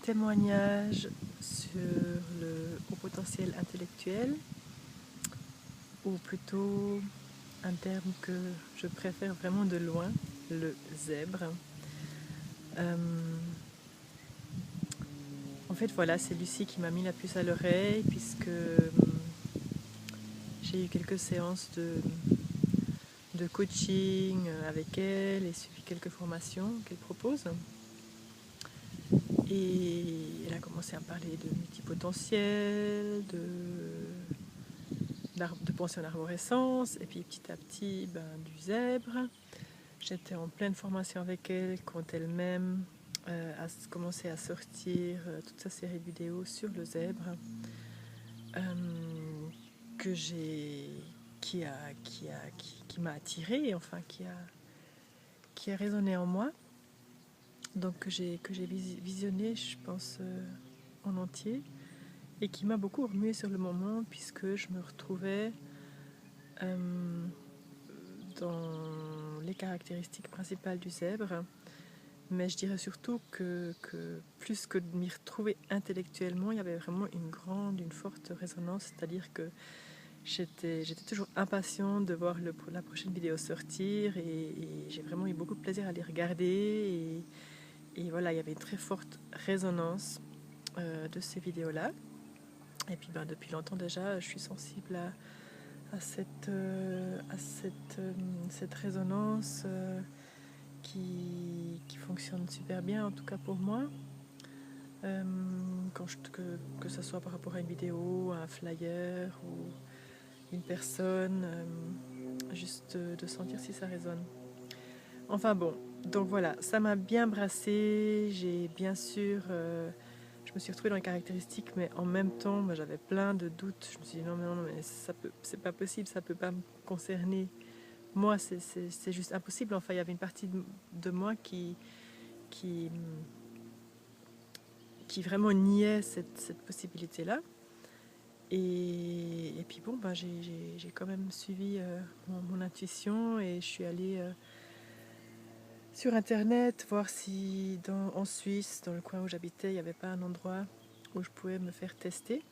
témoignage sur le haut potentiel intellectuel, ou plutôt un terme que je préfère vraiment de loin, le zèbre. En fait, voilà, c'est Lucie qui m'a mis la puce à l'oreille, puisque j'ai eu quelques séances de coaching avec elle et suivi quelques formations qu'elle propose. Et elle a commencé à parler de multipotentiel, de pensée en arborescence, et puis petit à petit du zèbre. J'étais en pleine formation avec elle quand elle-même a commencé à sortir toute sa série de vidéos sur le zèbre que qui m'a attirée, enfin qui a résonné en moi, donc que j'ai visionné, je pense, en entier, et qui m'a beaucoup remué sur le moment, puisque je me retrouvais dans les caractéristiques principales du zèbre, mais je dirais surtout que plus que de m'y retrouver intellectuellement, il y avait vraiment une forte résonance, c'est-à-dire que j'étais toujours impatiente de voir la prochaine vidéo sortir, et j'ai vraiment eu beaucoup de plaisir à les regarder, et voilà, il y avait une très forte résonance de ces vidéos-là. Et puis depuis longtemps déjà, je suis sensible à cette résonance qui fonctionne super bien, en tout cas pour moi. Que ce soit par rapport à une vidéo, à un flyer ou une personne, juste de sentir si ça résonne. Enfin bon, donc voilà, ça m'a bien brassée. J'ai bien sûr, je me suis retrouvée dans les caractéristiques, mais en même temps, j'avais plein de doutes. Je me suis dit non, mais c'est pas possible, ça peut pas me concerner. Moi, c'est juste impossible. Enfin, il y avait une partie de moi qui vraiment niait cette possibilité-là. Et puis bon, j'ai quand même suivi mon intuition, et je suis allée sur internet voir si en Suisse, dans le coin où j'habitais, il n'y avait pas un endroit où je pouvais me faire tester.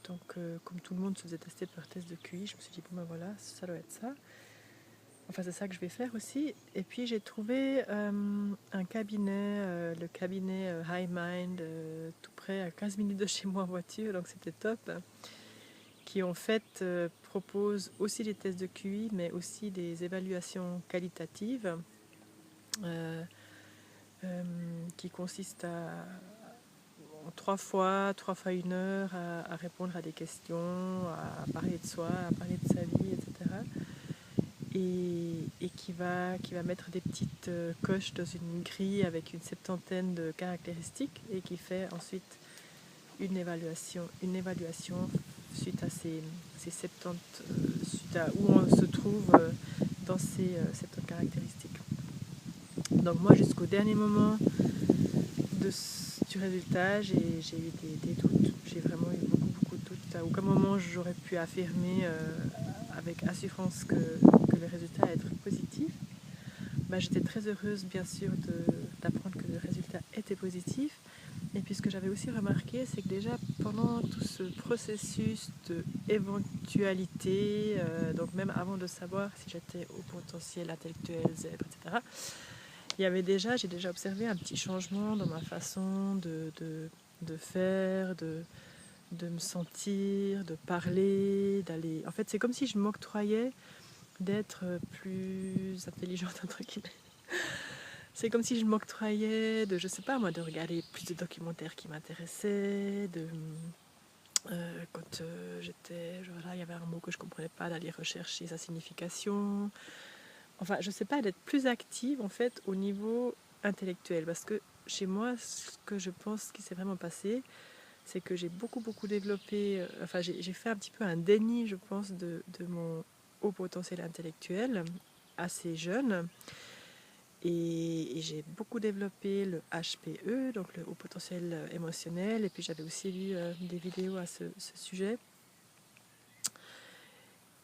Donc comme tout le monde se faisait tester par test de QI, je me suis dit bon voilà, ça doit être ça. Enfin, c'est ça que je vais faire aussi. Et puis j'ai trouvé un cabinet, le cabinet High Mind, tout près, à 15 minutes de chez moi en voiture, donc c'était top, qui en fait propose aussi des tests de QI, mais aussi des évaluations qualitatives qui consistent en 3 fois 1 heure à répondre à des questions, à parler de soi, à parler de sa vie, etc. Et qui va mettre des petites coches dans une grille avec une 70aine de caractéristiques, et qui fait ensuite une évaluation suite à ces 70, suite à où on se trouve dans ces 70 caractéristiques. Donc moi, jusqu'au dernier moment du résultat, j'ai eu des doutes. J'ai vraiment eu beaucoup de doutes. À aucun moment j'aurais pu affirmer avec assurance que le résultat allait être positif. J'étais très heureuse, bien sûr, d'apprendre que le résultat était positif. Et puis ce que j'avais aussi remarqué, c'est que déjà pendant tout ce processus d'éventualité, donc même avant de savoir si j'étais au potentiel intellectuel, zèbre, etc., j'ai déjà observé un petit changement dans ma façon de faire, de me sentir, de parler, d'aller... En fait, c'est comme si je m'octroyais d'être plus intelligente, entre guillemets. C'est comme si je m'octroyais je sais pas moi, de regarder plus de documentaires qui m'intéressaient, quand j'étais, là, il y avait un mot que je comprenais pas, d'aller rechercher sa signification. Enfin, je sais pas, d'être plus active en fait au niveau intellectuel, parce que chez moi, ce que je pense qui s'est vraiment passé, c'est que j'ai beaucoup développé, j'ai fait un petit peu un déni, je pense, de mon haut potentiel intellectuel assez jeune, et j'ai beaucoup développé le HPE, donc le haut potentiel émotionnel, et puis j'avais aussi vu des vidéos à ce sujet.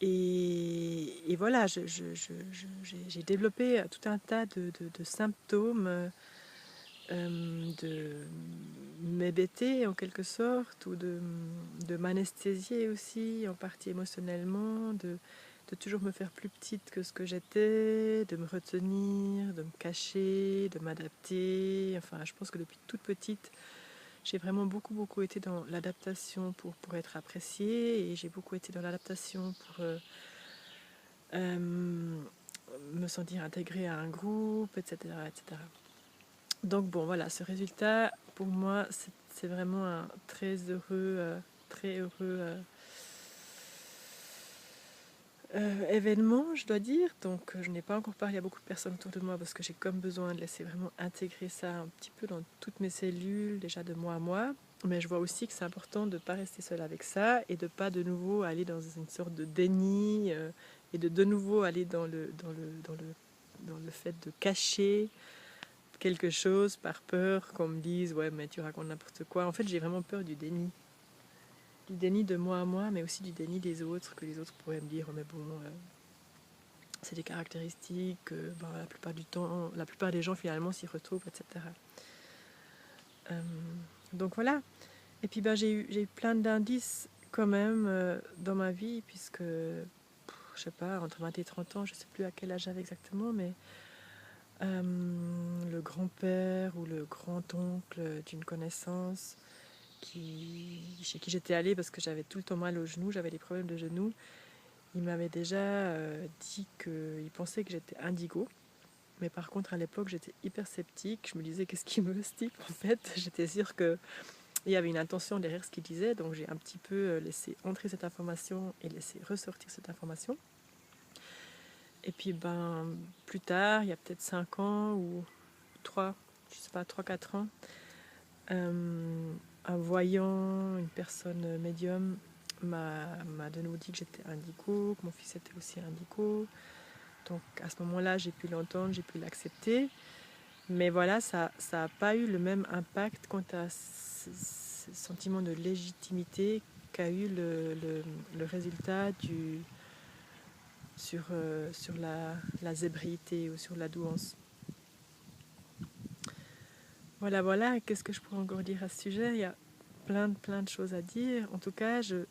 Et voilà, j'ai développé tout un tas de symptômes de m'hébéter en quelque sorte, ou de m'anesthésier aussi, en partie émotionnellement, de toujours me faire plus petite que ce que j'étais, de me retenir, de me cacher, de m'adapter. Enfin, je pense que depuis toute petite, j'ai vraiment beaucoup été dans l'adaptation pour être appréciée, et j'ai beaucoup été dans l'adaptation pour me sentir intégrée à un groupe, etc., etc. Donc bon, voilà, ce résultat, pour moi, c'est vraiment un très heureux événement, je dois dire. Donc je n'ai pas encore parlé à beaucoup de personnes autour de moi, parce que j'ai comme besoin de laisser vraiment intégrer ça un petit peu dans toutes mes cellules, déjà de moi à moi. Mais je vois aussi que c'est important de ne pas rester seule avec ça, et de ne pas de nouveau aller dans une sorte de déni, et de nouveau aller dans le fait de cacher quelque chose par peur qu'on me dise ouais mais tu racontes n'importe quoi. En fait, j'ai vraiment peur du déni de moi à moi, mais aussi du déni des autres, que les autres pourraient me dire oh, mais bon, c'est des caractéristiques, ben, la plupart du temps, la plupart des gens finalement s'y retrouvent, etc. Donc voilà. Et puis ben, j'ai eu plein d'indices quand même dans ma vie, puisque je sais pas, entre 20 et 30 ans, je sais plus à quel âge j'avais exactement, mais le grand-père ou le grand-oncle d'une connaissance chez qui j'étais allée parce que j'avais tout le temps mal au genou, j'avais des problèmes de genoux, il m'avait déjà dit qu'il pensait que j'étais indigo. Mais par contre, à l'époque, j'étais hyper sceptique. Je me disais, qu'est-ce qu'il me veut ce type en fait? J'étais sûre qu'il y avait une intention derrière ce qu'il disait, donc j'ai un petit peu laissé entrer cette information et laissé ressortir cette information. Et puis ben, plus tard, il y a peut-être 5 ans ou 3, je sais pas, 3-4 ans, un voyant, une personne médium, m'a de nouveau dit que j'étais indigo, que mon fils était aussi indigo. Donc à ce moment-là, j'ai pu l'entendre, j'ai pu l'accepter. Mais voilà, ça n'a pas eu le même impact quant à ce sentiment de légitimité qu'a eu le résultat sur la zébréité ou sur la douance. Voilà, qu'est-ce que je pourrais encore dire à ce sujet? Il y a plein de choses à dire. En tout cas, je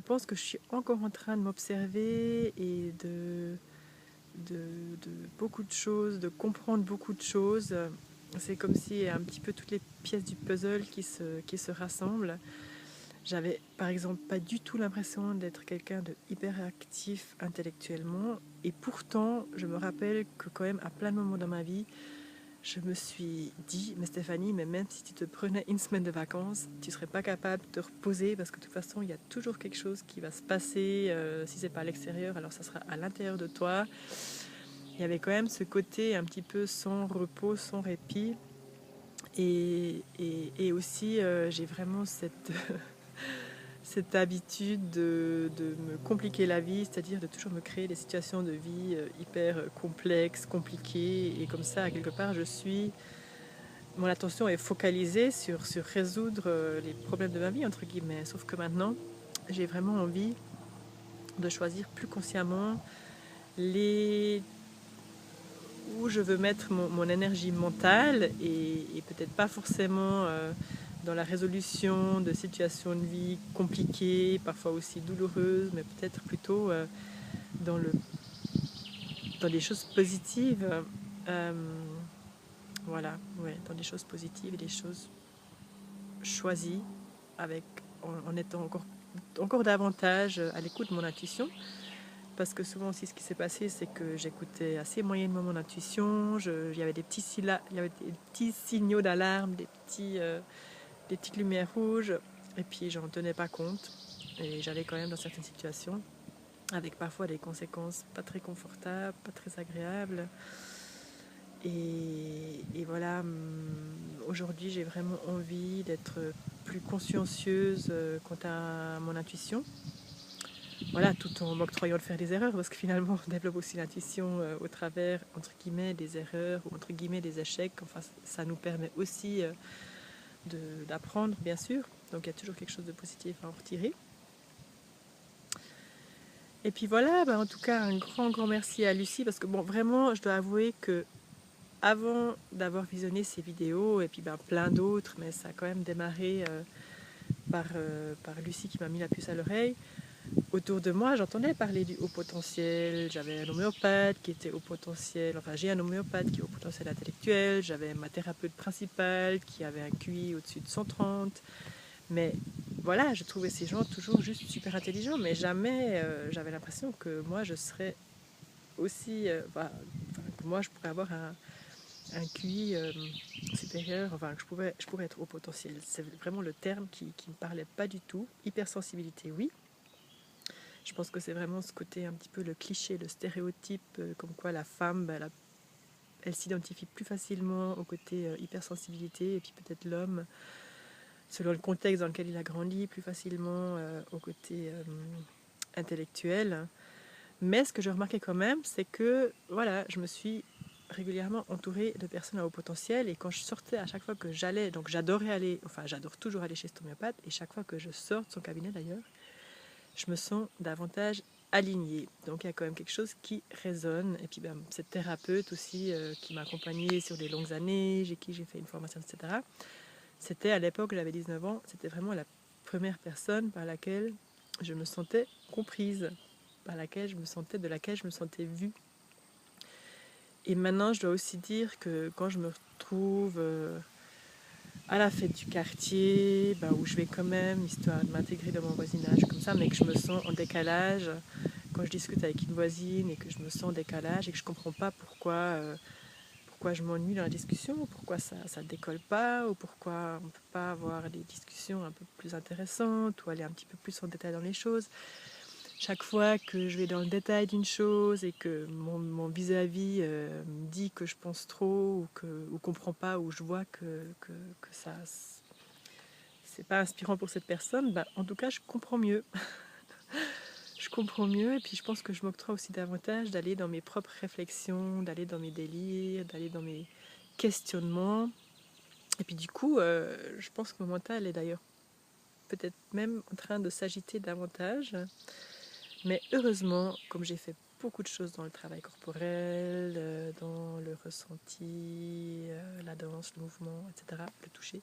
pense que je suis encore en train de m'observer et de beaucoup de choses, de comprendre beaucoup de choses. C'est comme si un petit peu toutes les pièces du puzzle qui se rassemblent. J'avais par exemple pas du tout l'impression d'être quelqu'un de hyperactif intellectuellement, et pourtant je me rappelle que quand même à plein de moments dans ma vie, je me suis dit, mais Stéphanie, mais même si tu te prenais une semaine de vacances, tu ne serais pas capable de te reposer, parce que de toute façon, il y a toujours quelque chose qui va se passer. Si ce n'est pas à l'extérieur, alors ça sera à l'intérieur de toi. Il y avait quand même ce côté un petit peu sans repos, sans répit. Et aussi, j'ai vraiment cette habitude de me compliquer la vie, c'est-à-dire de toujours me créer des situations de vie hyper complexes, compliquées. Et comme ça, quelque part, mon attention est focalisée sur résoudre les problèmes de ma vie, entre guillemets. Sauf que maintenant, j'ai vraiment envie de choisir plus consciemment où je veux mettre mon énergie mentale, et peut-être pas forcément dans la résolution de situations de vie compliquées, parfois aussi douloureuses, mais peut-être plutôt dans des choses positives. Voilà, ouais, dans des choses positives et des choses choisies, en étant encore davantage à l'écoute de mon intuition. Parce que souvent aussi ce qui s'est passé, c'est que j'écoutais assez moyennement mon intuition. Il y avait des petits signaux d'alarme, des petites lumières rouges, et puis j'en tenais pas compte. Et j'allais quand même dans certaines situations, avec parfois des conséquences pas très confortables, pas très agréables. Et voilà, aujourd'hui j'ai vraiment envie d'être plus consciencieuse quant à mon intuition. Voilà, tout en m'octroyant de faire des erreurs, parce que finalement on développe aussi l'intuition au travers, entre guillemets, des erreurs, ou entre guillemets des échecs. Enfin, ça nous permet aussi d'apprendre, bien sûr. Donc il y a toujours quelque chose de positif à en retirer. Et puis voilà, en tout cas un grand merci à Lucie, parce que bon, vraiment je dois avouer que avant d'avoir visionné ces vidéos, et puis plein d'autres, mais ça a quand même démarré par Lucie qui m'a mis la puce à l'oreille. Autour de moi, j'entendais parler du haut potentiel. J'avais un homéopathe qui était haut potentiel. Enfin, j'ai un homéopathe qui est haut potentiel intellectuel. J'avais ma thérapeute principale qui avait un QI au-dessus de 130. Mais voilà, je trouvais ces gens toujours juste super intelligents. Mais jamais j'avais l'impression que moi, je serais aussi... que moi, je pourrais avoir un QI supérieur. Enfin, que je pourrais être haut potentiel. C'est vraiment le terme qui ne me parlait pas du tout. Hypersensibilité, oui. Je pense que c'est vraiment ce côté un petit peu le cliché, le stéréotype, comme quoi la femme, elle s'identifie plus facilement au côté hypersensibilité, et puis peut-être l'homme, selon le contexte dans lequel il a grandi, plus facilement au côté intellectuel. Mais ce que je remarquais quand même, c'est que voilà, je me suis régulièrement entourée de personnes à haut potentiel, et quand je sortais, à chaque fois que j'allais, donc j'adorais aller, enfin j'adore toujours aller chez cet homéopathe, et chaque fois que je sors de son cabinet d'ailleurs, je me sens davantage alignée. Donc il y a quand même quelque chose qui résonne. Et puis cette thérapeute aussi qui m'a accompagnée sur des longues années, j'ai fait une formation, etc. C'était à l'époque, j'avais 19 ans, c'était vraiment la première personne par laquelle je me sentais comprise, de laquelle je me sentais vue. Et maintenant, je dois aussi dire que quand je me retrouve à la fête du quartier, où je vais quand même, histoire de m'intégrer dans mon voisinage comme ça, mais que je me sens en décalage, quand je discute avec une voisine et que je me sens en décalage et que je ne comprends pas pourquoi je m'ennuie dans la discussion, ou pourquoi ça ne décolle pas, ou pourquoi on ne peut pas avoir des discussions un peu plus intéressantes, ou aller un petit peu plus en détail dans les choses. Chaque fois que je vais dans le détail d'une chose et que mon vis-à-vis me dit que je pense trop, ou comprend pas, ou je vois que ça c'est pas inspirant pour cette personne, en tout cas je comprends mieux. Je comprends mieux, et puis je pense que je m'octroie aussi davantage d'aller dans mes propres réflexions, d'aller dans mes délires, d'aller dans mes questionnements. Et puis du coup, je pense que mon mental est d'ailleurs peut-être même en train de s'agiter davantage. Mais heureusement, comme j'ai fait beaucoup de choses dans le travail corporel, dans le ressenti, la danse, le mouvement, etc., le toucher,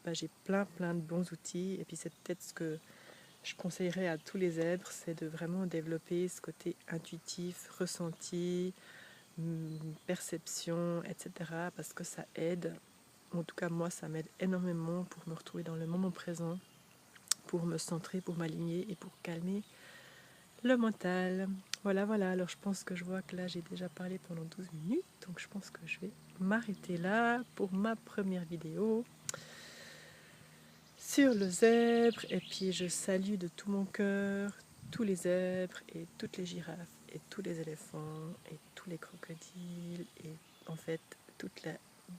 j'ai plein de bons outils. Et puis c'est peut-être ce que je conseillerais à tous les êtres, c'est de vraiment développer ce côté intuitif, ressenti, perception, etc., parce que ça aide. En tout cas, moi, ça m'aide énormément pour me retrouver dans le moment présent, pour me centrer, pour m'aligner et pour calmer le mental. Voilà, alors je pense que je vois que là, j'ai déjà parlé pendant 12 minutes, donc je pense que je vais m'arrêter là pour ma première vidéo sur le zèbre. Et puis je salue de tout mon cœur tous les zèbres et toutes les girafes et tous les éléphants et tous les crocodiles et en fait toute la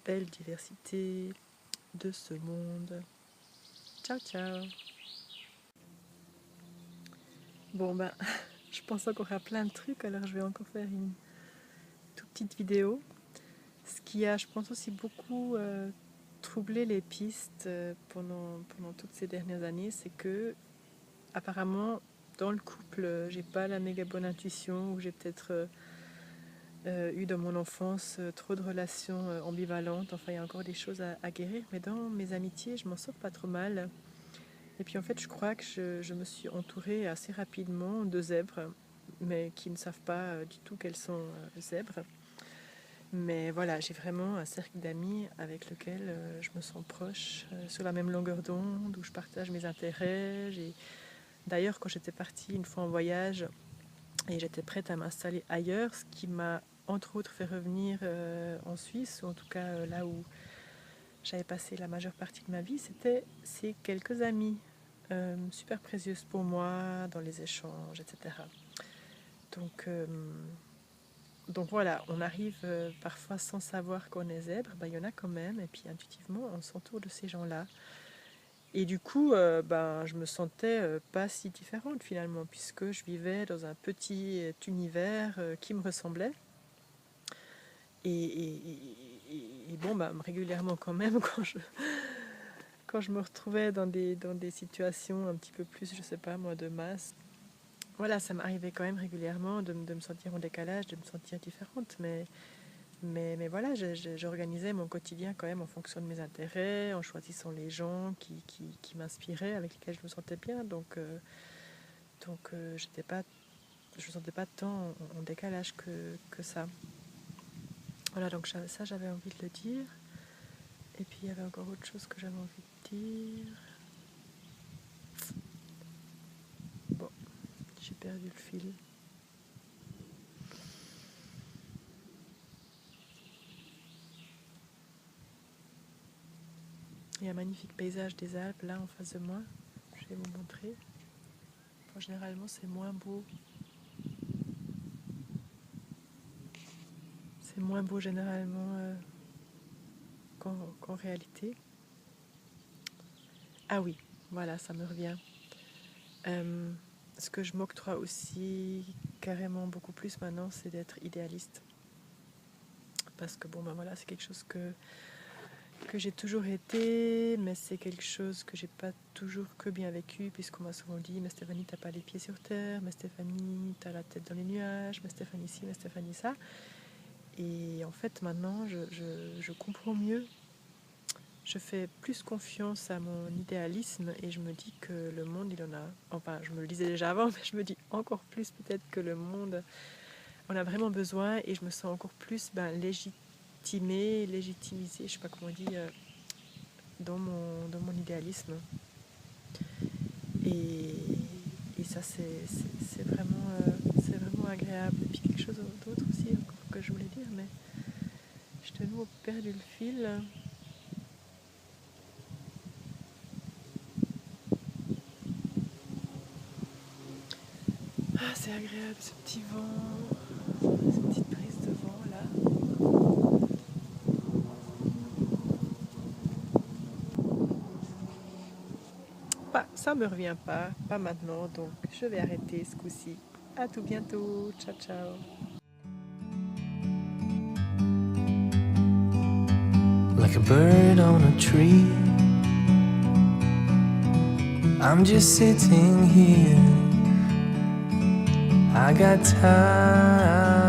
belle diversité de ce monde. Ciao ciao. Bon je pense encore à plein de trucs, alors je vais encore faire une toute petite vidéo. Ce qui a, je pense, aussi beaucoup troublé les pistes pendant toutes ces dernières années, c'est que apparemment dans le couple, j'ai pas la méga bonne intuition, ou j'ai peut-être eu dans mon enfance trop de relations ambivalentes. Enfin, il y a encore des choses à guérir, mais dans mes amitiés, je m'en sors pas trop mal. Et puis en fait, je crois que je me suis entourée assez rapidement de zèbres, mais qui ne savent pas du tout qu'elles sont zèbres. Mais voilà, j'ai vraiment un cercle d'amis avec lequel je me sens proche, sur la même longueur d'onde, où je partage mes intérêts. D'ailleurs, quand j'étais partie une fois en voyage et j'étais prête à m'installer ailleurs, ce qui m'a entre autres fait revenir en Suisse, ou en tout cas là où j'avais passé la majeure partie de ma vie, c'était ces quelques amis super précieuses pour moi dans les échanges, etc. Donc voilà, on arrive parfois sans savoir qu'on est zèbre, il y en a quand même, et puis intuitivement on s'entoure de ces gens-là. Et du coup, je me sentais pas si différente finalement, puisque je vivais dans un petit univers qui me ressemblait. Et régulièrement quand même, quand je me retrouvais dans des situations un petit peu plus, je sais pas moi, de masse, voilà, ça m'arrivait quand même régulièrement de me sentir en décalage, de me sentir différente, mais Mais voilà, j'organisais mon quotidien quand même en fonction de mes intérêts, en choisissant les gens qui m'inspiraient, avec lesquels je me sentais bien. Donc je me sentais pas tant en décalage que ça. Voilà, donc ça, j'avais envie de le dire. Et puis, il y avait encore autre chose que j'avais envie de dire. Bon, j'ai perdu le fil. Il y a un magnifique paysage des Alpes, là, en face de moi. Je vais vous montrer. Bon, généralement, c'est moins beau. C'est moins beau, généralement, qu'en réalité. Ah oui, voilà, ça me revient. Ce que je m'octroie aussi carrément beaucoup plus maintenant, c'est d'être idéaliste. Parce que bon, ben voilà, c'est quelque chose que j'ai toujours été, mais c'est quelque chose que j'ai pas toujours que bien vécu, puisqu'on m'a souvent dit, mais Stéphanie, t'as pas les pieds sur terre, mais Stéphanie, t'as la tête dans les nuages, mais Stéphanie ci, mais Stéphanie ça. Et en fait, maintenant, je comprends mieux. Je fais plus confiance à mon idéalisme et je me dis que le monde, il en a... Enfin, je me le disais déjà avant, mais je me dis encore plus peut-être que le monde en a vraiment besoin et je me sens encore plus légitimisée, je sais pas comment on dit, dans mon idéalisme. Et ça, c'est vraiment agréable. Et puis quelque chose d'autre aussi encore que je voulais dire, mais j'ai de nouveau perdu le fil. Ah, c'est agréable ce petit vent, cette petite prise de vent là. Ça me revient pas maintenant, donc je vais arrêter ce coup-ci. À tout bientôt, ciao ciao. Like a bird on a tree, I'm just sitting here. I got time